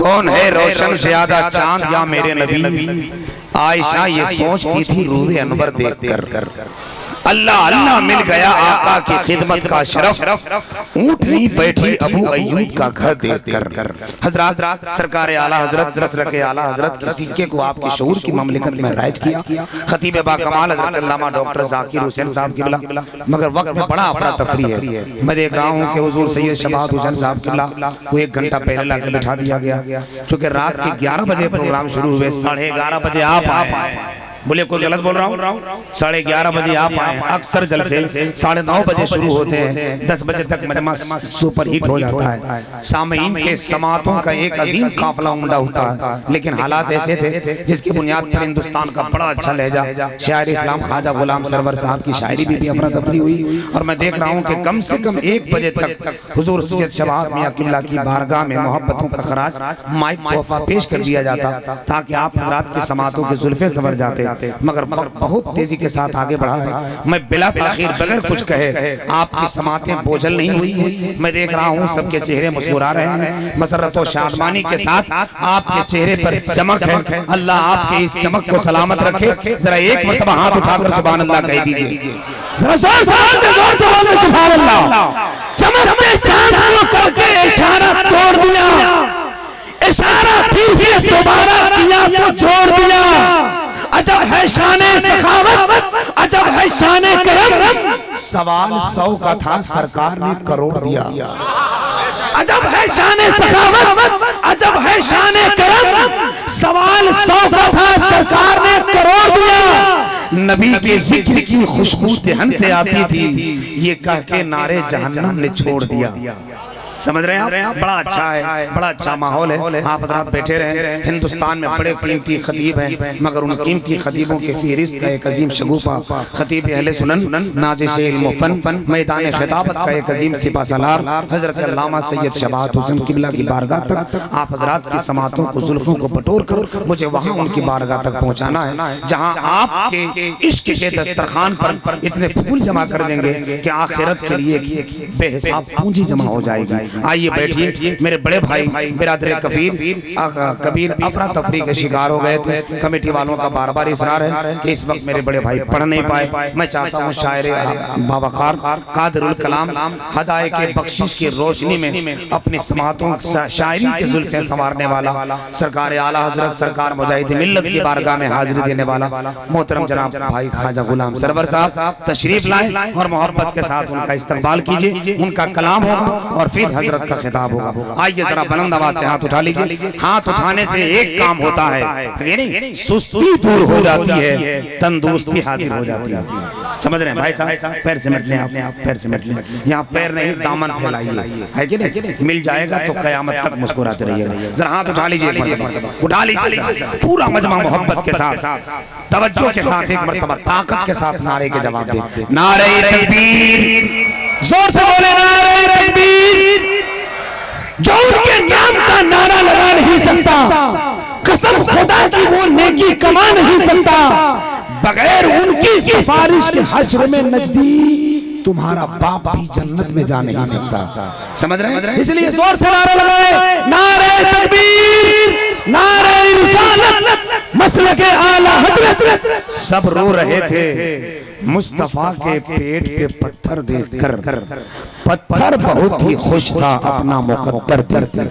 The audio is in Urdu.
کون ہے روشن زیادہ چاند یا میرے نبی؟ عائشہ یہ سوچتی تھی روح انور دیکھ کر اللہ اللہ مل گیا آقا کی خدمت کا شرف، اونٹ نہیں بیٹھی ابو ایوب کا گھر دیکھ کر۔ حضرات سرکار اعلیٰ حضرت رسول کے اعلیٰ حضرت کے سکے کو آپ کے شعور کی مملکت میں رائج کیا، خطیب باکمال حضرت علامہ ڈاکٹر ذاکر حسین صاحب قبلہ، مگر وقت میں بڑا افراتفری ہے۔ میں دیکھ رہا ہوں کہ حضور سید شباب حسین صاحب قبلہ کو 1 گھنٹہ پہلے لا کے بٹھا دیا گیا، چونکہ رات کے 11 بجے پروگرام شروع ہوئے، 11:30 بجے آپ آئے۔ بولے کوئی غلط بول رہا ہوں؟ 11:30 بجے آپ آئے۔ اکثر جلسے 9:30 بجے شروع ہوتے ہیں، 10 بجے تک مجمع سپر ہیٹ ہو جاتا ہے، سامعین کے سماعتوں کا ایک عظیم قافلہ عمدہ ہوتا ہے، لیکن حالات ایسے تھے جس کی بنیاد پر ہندوستان کا بڑا اچھا لہجہ شاعر اسلام خواجہ غلام سرور صاحب کی شاعری بھی افراتفری ہوئی، اور میں دیکھ رہا ہوں کہ کم سے کم 1 بجے تک حضور سید شباب میاں قبلہ کی بارگاہ میں محبتوں کا خراج مائک تحفہ پیش کر دیا جاتا تاکہ آپ حضرات کی سماعتوں کے زلفیں سنور جاتے، مگر بہت تیزی کے ساتھ آگے بڑھا ہے۔ میں بلا تاخیر بغیر کچھ کہے آپ کی سماعتیں بوجھل نہیں ہوئی ہیں، میں دیکھ رہا ہوں سب کے چہرے مسکرا رہے ہیں، مسرت و شادمانی کے ساتھ آپ کے چہرے پر چمک ہے۔ اللہ آپ کے اس چمک کو سلامت رکھے۔ ذرا ایک مرتبہ ہاتھ اٹھا کر سبحان اللہ کہہ دیجئے، ذرا سبحان اللہ۔ چمکتے چاند کو کر کے اشارہ توڑ دیا، اشارہ پھر سے دوبارہ کیا تو چھوڑ دیا۔ عجب ہے شان سخاوت، عجب ہے شان کرم، سوال 100 کا تھا سرکار نے کروڑ دیا۔ عجب ہے شان سخاوت، عجب ہے شان کرم، سوال 100 کا تھا سرکار نے کروڑ دیا۔ نبی کے ذکر کی خوشبو دہن سے آتی تھی، یہ کہہ کے نعرے جہنم نے چھوڑ دیا۔ سمجھ رہے ہیں آپ؟ بڑا اچھا ہے، بڑا اچھا ماحول ہے، آپ حضرات بیٹھے رہیں۔ ہندوستان میں بڑے قیمتی خطیب ہیں، مگر ان قیمتی خطیبوں کے فہرست کا ایک عظیم شگوفہ خطیب اہل سنن، نازش علم و فن، میدان خطابت کا ایک عظیم سپہ سالار حضرت علامہ سید شباب حسین قبلہ کی بارگاہ تک آپ حضرات کی سماعتوں کو زلفوں کو بٹور کر مجھے وہاں ان کی بارگاہ تک پہنچانا ہے، جہاں آپ کے عشق کے دسترخوان پر اتنے پھول جمع کر دیں گے کہ آخرت کے لیے بے حساب پونجی جمع ہو جائے گی۔ آئیے بیٹھیے، میرے بڑے بھائی برادر کبیر افراتفری کے شکار ہو گئے تھے۔ کمیٹی والوں کا بار بار اصرار ہے کہ اس وقت میرے بڑے بھائی پڑھ نہیں پائے۔ میں چاہتا ہوں شاعر باوقار قادر الکلام ہدایت کے بخشش کی روشنی میں اپنی سماعتوں شاعری کے زلفیں سنوارنے والا سرکار اعلیٰ حضرت سرکار مجاہد ملت کی بارگاہ میں حاضری دینے والا محترم جناب بھائی خواجہ غلام سرور صاحب تشریف لائیں اور محبت کے ساتھ ان کا استقبال کیجئے۔ ان کا کلام ہوگا اور پھر حضرت کا خطاب ہوگا۔ آئیے ذرا بلند آواز سے ہاتھ اٹھا لیجئے۔ ہاتھ اٹھانے سے ایک کام ہوتا ہے، سستی دور ہو جاتی ہے، تندرستی حاضر ہو جاتی ہے۔ سمجھ رہے ہیں بھائی صاحب؟ پیر سمیٹ لیں آپ، پیر سمیٹ لیں، یہاں پیر نہیں دامن پھیلائیے، ہے کہ نہیں؟ مل جائے گا تو قیامت تک مسکراتے رہیے گا۔ ذرا ہاتھ اٹھا لیجئے، اٹھا لیجئے، پورا مجمع محبت کے ساتھ توجہ کے ساتھ ایک مرتبہ طاقت کے ساتھ نعرے کے جواب دیں۔ نعرہ تکبیر، زور سے بولے نعرہ تکبیر۔ جو ان کے نام کا نعرہ لگا نہیں سکتا، قسم خدا کی وہ نیکی کما نہیں سکتا، بغیر ان کی سفارش کے حشر میں نجدی تمہارا باپ بھی جنت میں جا نہیں سکتا۔ سمجھ رہے ہیں؟ اس لیے زور سے نعرہ لگائے، نعرہ تکبیر، نعرہ رسالت، مسلک اعلیٰ حضرت۔ سب رو رہے تھے مصطفیٰ کے پیٹ پہ پتھر دیکھ کر، پتھر بہت ہی خوش تھا اپنا مقدر دیکھ کر۔